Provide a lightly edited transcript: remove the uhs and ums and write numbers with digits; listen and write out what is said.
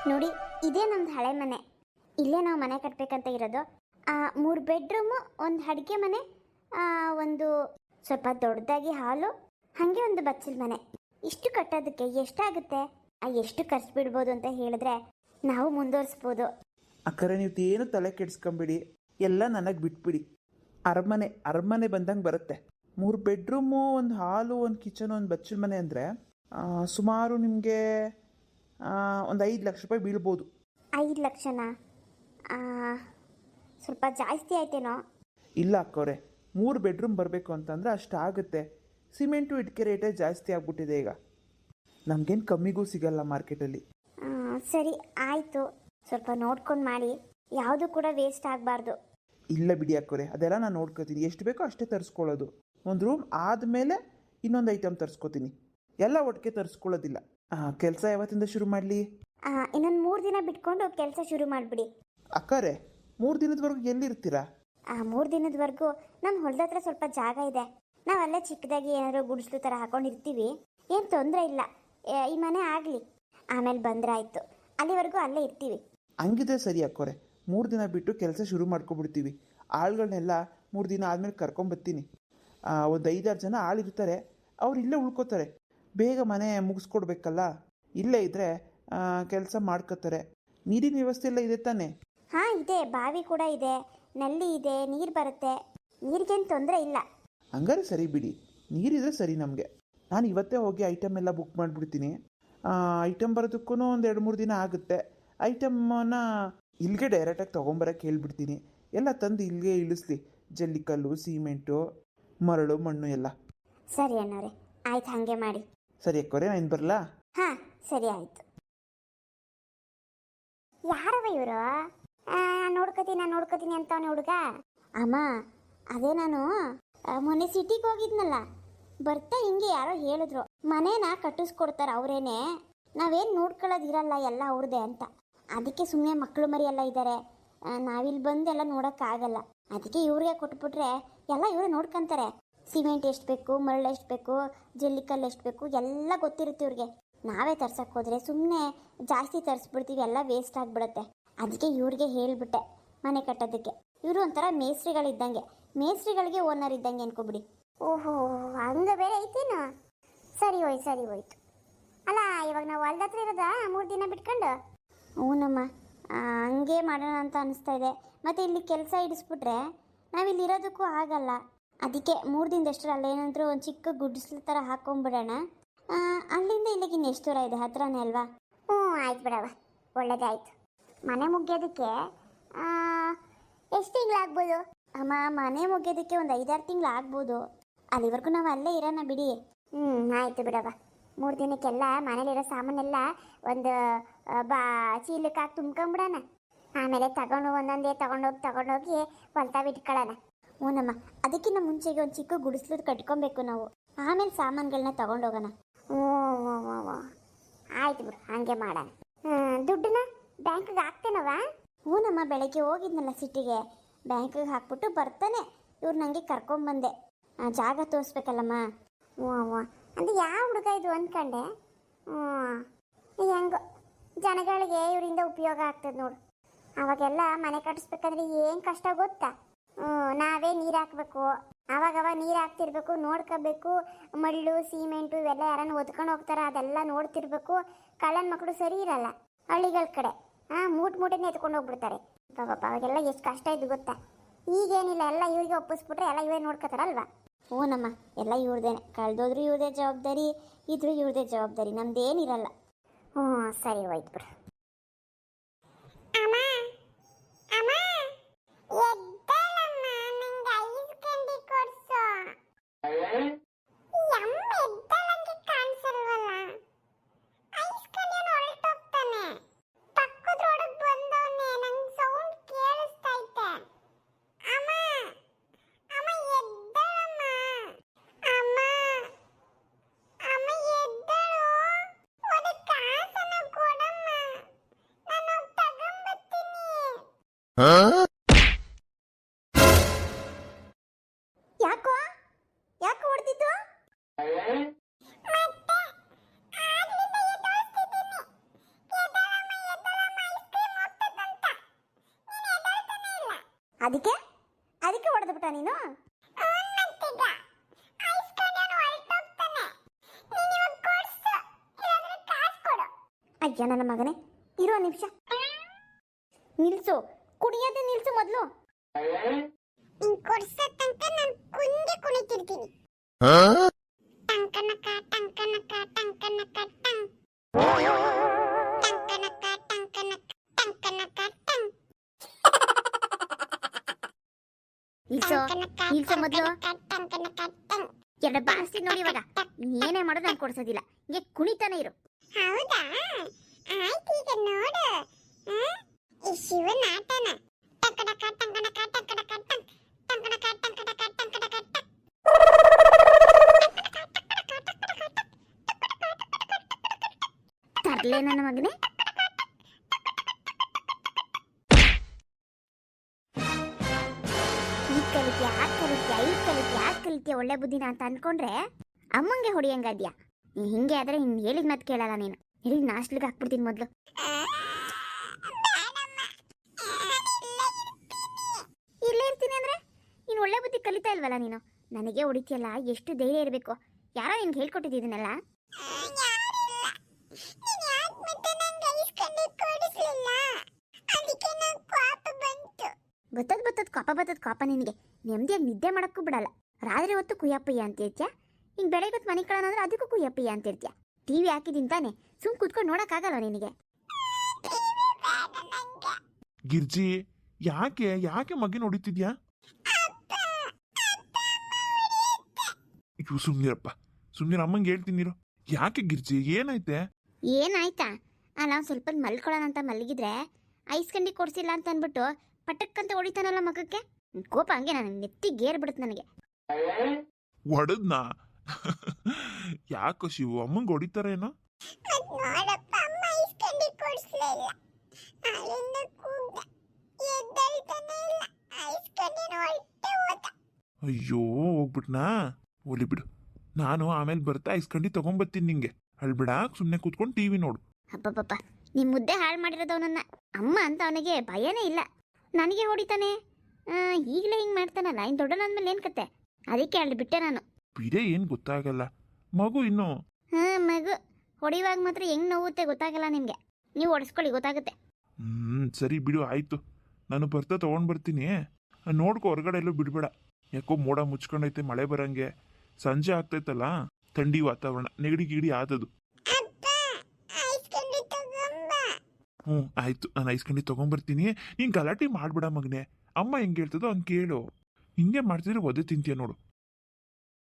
ನೋಡಿ, ಇದೇ ನಮ್ದು ಹಳೆ ಮನೆ. ಇಲ್ಲೇ ನಾವು ಮನೆ ಕಟ್ಟಬೇಕಂತ ಇರೋದು. 3 ಬೆಡ್ರೂಮು, ಒಂದು ಅಡುಗೆ ಮನೆ, ಒಂದು ಸ್ವಲ್ಪ ದೊಡ್ಡದಾಗಿ ಹಾಲು, ಹಾಗೆ ಒಂದು ಬಚ್ಚಲ ಮನೆ. ಇಷ್ಟು ಕಟ್ಟೋದಕ್ಕೆ ಎಷ್ಟಾಗುತ್ತೆ? ಎಷ್ಟು ಖರ್ಚು ಬಿಡ್ಬೋದು ಅಂತ ಹೇಳಿದ್ರೆ ನಾವು ಮುಂದುವರಿಸ್ಬೋದು. ಅಕ್ಕರೆ ನೀವು ಏನು ತಲೆ ಕೆಡಿಸ್ಕೊಂಬಿಡಿ, ಎಲ್ಲ ನನಗೆ ಬಿಟ್ಬಿಡಿ. ಅರಮನೆ ಬಂದಂಗೆ ಬರುತ್ತೆ. 3 ಬೆಡ್ರೂಮು, ಒಂದು ಹಾಲು, ಒಂದು ಕಿಚನು, ಒಂದು ಬಚ್ಚಲ ಮನೆ ಅಂದರೆ ಸುಮಾರು ನಿಮಗೆ ಒಂದು 5 ಲಕ್ಷ ರೂಪಾಯಿ ಬೀಳ್ಬೋದು. 5 ಲಕ್ಷನಾ? ಸ್ವಲ್ಪ ಜಾಸ್ತಿ ಆಯ್ತೇನೋ? ಇಲ್ಲ ಅಕ್ಕವ್ರೆ, 3 ಬೆಡ್ರೂಮ್ ಬರಬೇಕು ಅಂತಂದರೆ ಅಷ್ಟಾಗುತ್ತೆ. ಸಿಮೆಂಟು ಇಟ್ಕೆ ರೇಟೇ ಜಾಸ್ತಿ ಆಗ್ಬಿಟ್ಟಿದೆ ಈಗ, ನಮಗೇನು ಕಮ್ಮಿಗೂ ಸಿಗಲ್ಲ ಮಾರ್ಕೆಟಲ್ಲಿ. ಸರಿ ಆಯಿತು, ಸ್ವಲ್ಪ ನೋಡ್ಕೊಂಡು ಮಾಡಿ, ಯಾವುದು ಕೂಡ ವೇಸ್ಟ್ ಆಗಬಾರ್ದು. ಇಲ್ಲ ಬಿಡಿ ಅಕ್ಕವ್ರೆ, ಅದೆಲ್ಲ ನಾನು ನೋಡ್ಕೋತೀನಿ. ಎಷ್ಟು ಬೇಕೋ ಅಷ್ಟೇ ತರಿಸ್ಕೊಳ್ಳೋದು. ಒಂದು ರೂಮ್ ಆದಮೇಲೆ ಇನ್ನೊಂದು ಐಟಮ್ ತರಿಸ್ಕೋತೀನಿ, ಎಲ್ಲ ಒಟ್ಟಿಗೆ ತರಿಸ್ಕೊಳ್ಳೋದಿಲ್ಲ. ಕೆಲಸ ಯಾವತ್ತಿಂದ ಶುರು ಮಾಡಲಿ? ಇನ್ನೊಂದು 3 ದಿನ ಬಿಟ್ಕೊಂಡು ಕೆಲಸ ಶುರು ಮಾಡಿಬಿಡಿ. ಅಕ್ಕರೆ 3 ದಿನದವರೆಗೂ ಎಲ್ಲಿರ್ತೀರಾ? 3 ದಿನದವರೆಗೂ ನಮ್ಮ ಹೊಲದ ಹತ್ರ ಸ್ವಲ್ಪ ಜಾಗ ಇದೆ. ನಾವು ಅಲ್ಲೇ ಚಿಕ್ಕದಾಗಿ ಏನಾದರೂ ಗುಡಿಸ್ಲು ಥರ ಹಾಕೊಂಡಿರ್ತೀವಿ, ಏನು ತೊಂದರೆ ಇಲ್ಲ. ಈ ಮನೆ ಆಗಲಿ, ಆಮೇಲೆ ಬಂದರೆ ಆಯಿತು. ಅಲ್ಲಿವರೆಗೂ ಅಲ್ಲೇ ಇರ್ತೀವಿ. ಹಂಗಿದ್ರೆ ಸರಿ ಅಕ್ಕವ್ರೆ, 3 ದಿನ ಬಿಟ್ಟು ಕೆಲಸ ಶುರು ಮಾಡ್ಕೊಬಿಡ್ತೀವಿ. ಆಳುಗಳನ್ನೆಲ್ಲ 3 ದಿನ ಆದಮೇಲೆ ಕರ್ಕೊಂಬರ್ತೀನಿ. ಒಂದು 5-6 ಜನ ಆಳಿರ್ತಾರೆ, ಅವ್ರು ಇಲ್ಲೇ ಉಳ್ಕೋತಾರೆ. ಬೇಗ ಮನೆ ಮುಗಿಸ್ಕೊಡ್ಬೇಕಲ್ಲ, ಇಲ್ಲೇ ಇದ್ದರೆ ಕೆಲಸ ಮಾಡ್ಕೋತಾರೆ. ನೀರಿನ ವ್ಯವಸ್ಥೆ ಎಲ್ಲ ಇದೆ ತಾನೇ? ಹಾಂ ಇದೆ, ಬಾವಿ ಕೂಡ ಇದೆ, ನಲ್ಲಿ ಇದೆ, ನೀರು ಬರುತ್ತೆ, ನೀರಿಗೇನು ತೊಂದರೆ ಇಲ್ಲ. ಹಂಗಾರೆ ಸರಿ ಬಿಡಿ, ನೀರಿದ್ರೆ ಸರಿ ನಮಗೆ. ನಾನು ಇವತ್ತೇ ಹೋಗಿ ಐಟಮ್ ಎಲ್ಲ ಬುಕ್ ಮಾಡಿಬಿಡ್ತೀನಿ. ಐಟಮ್ ಬರೋದಕ್ಕೂ ಒಂದು 2-3 ದಿನ ಆಗುತ್ತೆ. ಐಟಮನ್ನ ಇಲ್ಲಿಗೆ ಡೈರೆಕ್ಟಾಗಿ ತೊಗೊಂಬರೋಕ್ಕೆ ಹೇಳ್ಬಿಡ್ತೀನಿ. ಎಲ್ಲ ತಂದು ಇಲ್ಲಿಗೆ ಇಳಿಸ್ಲಿ, ಜಲ್ಲಿಕಲ್ಲು, ಸಿಮೆಂಟು, ಮರಳು, ಮಣ್ಣು ಎಲ್ಲ. ಸರಿ ಅಣ್ಣವ್ರೆ, ಆಯ್ತು, ಹಾಗೆ ಮಾಡಿ. ಸರಿ ಅಕ್ಕವ್ರೆ, ನಾನು ಬರಲಾ? ಹಾಂ ಸರಿ ಆಯಿತು. ಯಾರವ ಇವರು? ನೋಡ್ಕೋತೀನಿ ಅಂತವನೇ ಹುಡುಗ. ಅಮ್ಮ, ಅದೇ ನಾನು ಮೊನ್ನೆ ಸಿಟಿಗೆ ಹೋಗಿದ್ನಲ್ಲ, ಬರ್ತಾ ಹಿಂಗೆ ಯಾರೋ ಹೇಳಿದ್ರು ಮನೇನ ಕಟ್ಟಿಸ್ಕೊಡ್ತಾರೆ ಅವರೇನೆ, ನಾವೇನು ನೋಡ್ಕೊಳ್ಳೋದಿರಲ್ಲ, ಎಲ್ಲ ಅವ್ರದ್ದೇ ಅಂತ. ಅದಕ್ಕೆ ಸುಮ್ಮನೆ ಮಕ್ಕಳು ಮರಿ ಎಲ್ಲ ಇದ್ದಾರೆ, ನಾವಿಲ್ಲಿ ಬಂದು ಎಲ್ಲ ನೋಡೋಕ್ಕಾಗಲ್ಲ. ಅದಕ್ಕೆ ಇವ್ರಿಗೆ ಕೊಟ್ಬಿಟ್ರೆ ಎಲ್ಲ ಇವರೇ ನೋಡ್ಕೊತಾರೆ. ಸಿಮೆಂಟ್ ಎಷ್ಟು ಬೇಕು, ಮರಳು ಎಷ್ಟು ಬೇಕು, ಜಲ್ಲಿಕಲ್ಲು ಎಷ್ಟು ಬೇಕು ಎಲ್ಲ ಗೊತ್ತಿರುತ್ತೆ ಇವ್ರಿಗೆ. ನಾವೇ ತರ್ಸಕ್ಕೆ ಹೋದರೆ ಸುಮ್ಮನೆ ಜಾಸ್ತಿ ತರಿಸ್ಬಿಡ್ತೀವಿ, ಎಲ್ಲ ವೇಸ್ಟ್ ಆಗಿಬಿಡುತ್ತೆ. ಅದಕ್ಕೆ ಇವ್ರಿಗೆ ಹೇಳಿಬಿಟ್ಟೆ ಮನೆ ಕಟ್ಟೋದಕ್ಕೆ. ಇವರು ಒಂಥರ ಮೇಸ್ತ್ರಿಗಳಿದ್ದಂಗೆ, ಮೇಸ್ತ್ರಿಗಳಿಗೆ ಓನರ್ ಇದ್ದಂಗೆ ಅನ್ಕೊಬಿಡಿ. ಓಹೋ, ಹಂಗೆ ಬೇರೆ ಐತೇನು? ಸರಿ ಹೋಯ್ತು. ಅಲ್ಲ, ಇವಾಗ ನಾವು ಹೊಲ್ದ ಹತ್ರ ಇರೋದಾ 3 ದಿನ ಬಿಟ್ಕೊಂಡು? ಹ್ಞೂನಮ್ಮ, ಹಂಗೆ ಮಾಡೋಣ ಅಂತ ಅನಿಸ್ತಾ ಇದೆ. ಮತ್ತು ಇಲ್ಲಿ ಕೆಲಸ ಇಡಿಸ್ಬಿಟ್ರೆ ನಾವಿಲ್ಲಿ ಇರೋದಕ್ಕೂ ಆಗಲ್ಲ. ಅದಕ್ಕೆ 3 ದಿನದಷ್ಟರಲ್ಲಿ ಅಲ್ಲೇನಾದರೂ ಒಂದು ಚಿಕ್ಕ ಗುಡಿಸ್ಲು ಥರ ಹಾಕ್ಕೊಂಬಿಡೋಣ. ಅಲ್ಲಿಂದ ಇಲ್ಲಿಗೆ ಇನ್ನು ಎಷ್ಟು ದೂರ ಇದೆ? ಹತ್ರನೇ ಅಲ್ವಾ? ಆಯ್ತು ಬಿಡವ, ಒಳ್ಳೇದಾಯ್ತು. ಮನೆ ಮುಗಿಯೋದಕ್ಕೆ ಎಷ್ಟು ತಿಂಗಳಾಗ್ಬೋದು? ಅಮ್ಮ, ಮನೆ ಮುಗಿಯೋದಕ್ಕೆ ಒಂದು 5-6 ತಿಂಗಳು ಆಗ್ಬೋದು. ಅಲ್ಲಿವರೆಗೂ ನಾವು ಅಲ್ಲೇ ಇರೋಣ ಬಿಡಿ. ಆಯಿತು ಬಿಡವ. 3 ದಿನಕ್ಕೆಲ್ಲ ಮನೇಲಿರೋ ಸಾಮಾನೆಲ್ಲ ಒಂದು ಚೀಲಕ್ಕೆ ಹಾಕಿ ತುಂಬ್ಕೊಂಬಿಡೋಣ. ಆಮೇಲೆ ಒಂದೊಂದೇ ತಗೊಂಡೋಗಿ ಹೊಲ್ತಾ ಬಿಟ್ಕೊಳ್ಳೋಣ. ಹ್ಞೂನಮ್ಮ, ಅದಕ್ಕಿಂತ ಮುಂಚೆಗೆ ಒಂದು ಚಿಕ್ಕ ಗುಡಿಸ್ಲು ಕಟ್ಕೊಬೇಕು ನಾವು, ಆಮೇಲೆ ಸಾಮಾನುಗಳನ್ನ ತಗೊಂಡೋಗೋಣ. ಆಯ್ತು ಬಿಡು, ಹಾಗೆ ಮಾಡೋಣ. ದುಡ್ಡನ್ನ ಬ್ಯಾಂಕಿಗೆ ಹಾಕ್ತೇನವ? ಹ್ಞೂನಮ್ಮ, ಬೆಳಗ್ಗೆ ಹೋಗಿದ್ನಲ್ಲ ಸಿಟಿಗೆ, ಬ್ಯಾಂಕಿಗೆ ಹಾಕ್ಬಿಟ್ಟು ಬರ್ತಾನೆ ಇವ್ರು ನನಗೆ ಕರ್ಕೊಂಬಂದೆ. ಜಾಗ ತೋರಿಸ್ಬೇಕಲ್ಲಮ್ಮ. ಅಂದರೆ ಯಾವ ಹುಡುಗ ಇದು ಅಂದ್ಕೊಂಡೆ. ಹೆಂಗೋ ಜನಗಳಿಗೆ ಇವರಿಂದ ಉಪಯೋಗ ಆಗ್ತದೆ ನೋಡು. ಅವಾಗೆಲ್ಲ ಮನೆ ಕಟ್ಟಿಸ್ಬೇಕಂದ್ರೆ ಏನು ಕಷ್ಟ ಗೊತ್ತಾ? ನಾವೇ ನೀರು ಹಾಕಬೇಕು, ಆವಾಗವ ನೀರು ಹಾಕ್ತಿರ್ಬೇಕು, ನೋಡ್ಕೋಬೇಕು. ಮಳ್ಳು, ಸಿಮೆಂಟು ಇವೆಲ್ಲ ಯಾರನ್ನು ಒದ್ಕೊಂಡು ಹೋಗ್ತಾರೆ, ಅದೆಲ್ಲ ನೋಡ್ತಿರ್ಬೇಕು. ಕಳ್ಳನ ಮಕ್ಕಳು ಸರಿ ಇರಲ್ಲ ಹಳ್ಳಿಗಳ ಕಡೆ, ಮೂಟೆನೇ ಎತ್ಕೊಂಡು ಹೋಗ್ಬಿಡ್ತಾರೆ. ಪಾಪ ಅವಾಗೆಲ್ಲ ಎಷ್ಟು ಕಷ್ಟ ಇದ್ದು ಗೊತ್ತಾ? ಈಗೇನಿಲ್ಲ, ಎಲ್ಲ ಇವರಿಗೆ ಒಪ್ಪಿಸ್ಬಿಟ್ರೆ ಎಲ್ಲ ಇವರೇ ನೋಡ್ಕೋತಾರಲ್ವ. ಹ್ಞೂನಮ್ಮ, ಎಲ್ಲ ಇವ್ರದೇನೆ. ಕಳೆದೋದ್ರೂ ಇವ್ರದೇ ಜವಾಬ್ದಾರಿ, ಇದ್ರೂ ಇವ್ರದೇ ಜವಾಬ್ದಾರಿ, ನಮ್ದೇನಿರಲ್ಲ. ಸರಿ ಹೋಯ್ತು ಬಿಡು. ಯಾಕೋ ಹೊಡೆದಿದ್ದು? ಅದಕ್ಕೆ ಅದಕ್ಕೆ ಹೊಡೆದ್ಬಿಟ್ಟ ನೀನು? ಅಯ್ಯ ನನ್ನ ಮಗನೇ, ಇರೋ ನಿಮಿಷ ನಿಲ್ಸು, ಕುಡಿಯೋದೇ ನಿಲ್ಸು ಮೊದಲು. ಕೊಡ್ಸೋ ತನಕ ನಾನು ಕುಂದೆ ಕುಣಿತಿರ್ತೀನಿ. ಟಂಕನಕ ಟಂಕನಕ ಟಂಕನಕ ಟಂಕ್ ಟಂಕನಕ ಟಂಕನಕ ಟಂಕನಕ ಟಂಕ್. ನಿಲ್ಸು ಮೊದಲು. ಎರಡು ಬಾರಿಸಿ ನೋಡಿ ಇವಾಗ. ಏನೇ ಮಾಡೋದು ನಾನು ಕೊಡ್ಸೋದಿಲ್ಲ, ಹಿಂಗೆ ಕುಣಿತಾನೆ ಇರು. ಹೌದಾ, ಆಯ್ತು, ಈಗ ನೋಡು ಈ ಶಿವನ ಆಟನ. ಟಂಕನಕ ಟಂಕನಕ ಟಂಕನಕ ಟಂಕ್ ಟಂಕನಕ ಟಂಕನಕ ಟಂಕನಕ ಟಂಕ್. ತರ್ಲೆ ನನ್ನ ಮಗನೇ. ಕಲಿತ್ಯ ಒಳ್ಳೆ ಬುದ್ಧಿನ ಅಂತ ಅನ್ಕೊಂಡ್ರೆ ಅಮ್ಮಂಗೆ ಹೊಡಿಯಂಗಾದ್ಯಾ. ನೀ ಹಿಂಗೆ ಆದ್ರೆ ಇನ್ನು ಹೇಳಿದ ಮಾತು ಕೇಳಲ್ಲ ನೀನು. ಹೇಳಿ ನಾಸ್ಟ್ಲಿಗೆ ಹಾಕ್ಬಿಡ್ತೀನಿ ಮೊದಲು. ಇಲ್ಲೇ ಇರ್ತೀನಿ ಅಂದ್ರೆ ನೀನು ಒಳ್ಳೆ ಬುದ್ಧಿ ಕಲಿತಾ ಇಲ್ವಲ್ಲ ನೀನು. ನನಗೆ ಹೊಡಿತೀಯಲ್ಲ, ಎಷ್ಟು ಧೈರ್ಯ ಇರಬೇಕು. ಯಾರೋ ನಿನ್ಗೆ ಹೇಳ್ಕೊಟ್ಟಿದ್ದೀನಲ್ಲ. ಬತ್ತದ ಕಾಪ ನಿನಗೆ. ನೆಮ್ಮದಿಯಾಗಿ ನಿದ್ದೆ ಮಾಡಕ್ಕೂ ಬಿಡಲ್ಲ. ರಾತ್ರಿ ಹೊತ್ತು ಕುಯ್ಯಪ್ಪಯ್ಯ ಅಂತ ಇರ್ತೀಯ, ಹಿಂಗೆ ಬೆಳಗ್ಗೆ ಹೊತ್ತು ಮನೆ ಕಳನಂದ್ರೆ ಅದಕ್ಕೂ ಕುಯ್ಯಪ್ಪಯ್ಯ ಅಂತ ಇರ್ತೀಯ. ಟಿವಿ ಹಾಕಿದ್ದೀನಿ ತಾನೆ, ಸುಮ್ ಕುತ್ಕೊಂಡು ನೋಡಕ್ಕಾಗಲ್ಲ ನಿನಗೆ. ಗಿರ್ಜಿ, ಯಾಕೆ ಯಾಕೆ ಮಗಿನ ಹೊಡಿತಿದ್ಯಾ? ಇವು ಸುಮ್ನಿರಪ್ಪ, ಸುಮ್ನಿರ, ಅಮ್ಮಂಗೆ ಹೇಳ್ತೀನಿರು. ಯಾಕೆ ಗಿರ್ಜಿ, ಏನಾಯ್ತೆ? ಏನಾಯ್ತಾ? ಅಲ್ಲ, ಸ್ವಲ್ಪ ಮಲ್ಕೊಳ್ಳೋಣ ಅಂತ ಮಲಗಿದ್ರೆ ಐಸ್ ಕಂಡಿ ಕೊಡ್ಸಿಲ್ಲ ಅಂತ ಅಂದ್ಬಿಟ್ಟು ಪಟಕ್ಕಂತ ಹೊಡಿತಾನಲ್ಲ ಮಗಕ್ಕೆ. ಕೋಪ ಹಂಗೆ ನನಗೆ ನೆತ್ತಿಗೇರ್ ಬಿಡುತ್ತೆ ನನಗೆ. ಹೊಡೆದ್ನಾ? ಯಾಕೋ ಶಿವು, ಅಮ್ಮಂಗೆ ಹೊಡಿತಾರೇನೋ? ಅಯ್ಯೋ, ಹೋಗ್ಬಿಟ್ನಾ? ಒಲಿ ಬಿಡು, ನಾನು ಆಮೇಲೆ ಬರ್ತಾ ಐಸ್ಕಂಡಿ ತಗೊಂಬರ್ತೀನಿ ನಿಂಗೆ. ಅಳ್ಬಿಡ, ಸುಮ್ಮನೆ ಕೂತ್ಕೊಂಡು ಟಿವಿ ನೋಡು. ಅಪ್ಪಪ್ಪ, ನಿಮ್ಮ ಮುದ್ದೆ ಹಾಳು ಮಾಡಿರೋದವನನ್ನ ಅಮ್ಮ ಅಂತ ಅವನಿಗೆ ಭಯನೇ ಇಲ್ಲ. ನನಗೆ ಹೊಡಿತಾನೆ, ಈಗಲೇ ಹಿಂಗೆ ಮಾಡ್ತಾನಲ್ಲ. ಇನ್ನು ದೊಡ್ಡನಾದ್ಮೇಲೆ ಏನು ಕತೆ? ಅದಕ್ಕೆ ಅಳ್ಬಿಟ್ಟೆ ನಾನು. ಬಿಡೆ, ಏನು ಗೊತ್ತಾಗಲ್ಲ, ಮಗು ಇನ್ನು. ಮಗು ಹೊಡಿವಾಗ ಮಾತ್ರ ಹೆಂಗ್ ನೋವುತ್ತೆ ಗೊತ್ತಾಗಲ್ಲ ನಿಮಗೆ. ನೀವು ಹೊಡೆಸ್ಕೊಳ್ಳಿ, ಗೊತ್ತಾಗುತ್ತೆ. ಸರಿ ಬಿಡು, ಆಯ್ತು. ನಾನು ಬರ್ತಾ ತಗೊಂಡ್ ಬರ್ತೀನಿ. ನೋಡ್ಕೊ, ಹೊರಗಡೆ ಎಲ್ಲೂ ಬಿಡ್ಬೇಡ. ಯಾಕೋ ಮೋಡ ಮುಚ್ಕೊಂಡೈತೆ, ಮಳೆ ಬರಂಗೆ. ಸಂಜೆ ಆಗ್ತೈತಲ್ಲ, ಥಂಡಿ ವಾತಾವರಣ, ನೆಗಡಿ ಗಿಡಿ ಆದದು. ಆಯ್ತು, ನಾನು ಐಸ್ಕಂಡಿ ತಗೊಂಡ್ಬರ್ತೀನಿ. ನೀನು ಗಲಾಟೆ ಮಾಡ್ಬೇಡ ಮಗನೆ. ಅಮ್ಮ ಹೆಂಗೆ ಹೇಳ್ತದೋ ಹಂಗೆ ಕೇಳು. ಹಿಂಗೆ ಮಾಡ್ತಿದ್ರೆ ಒದೆ ತಿಂತೀಯ ನೋಡು.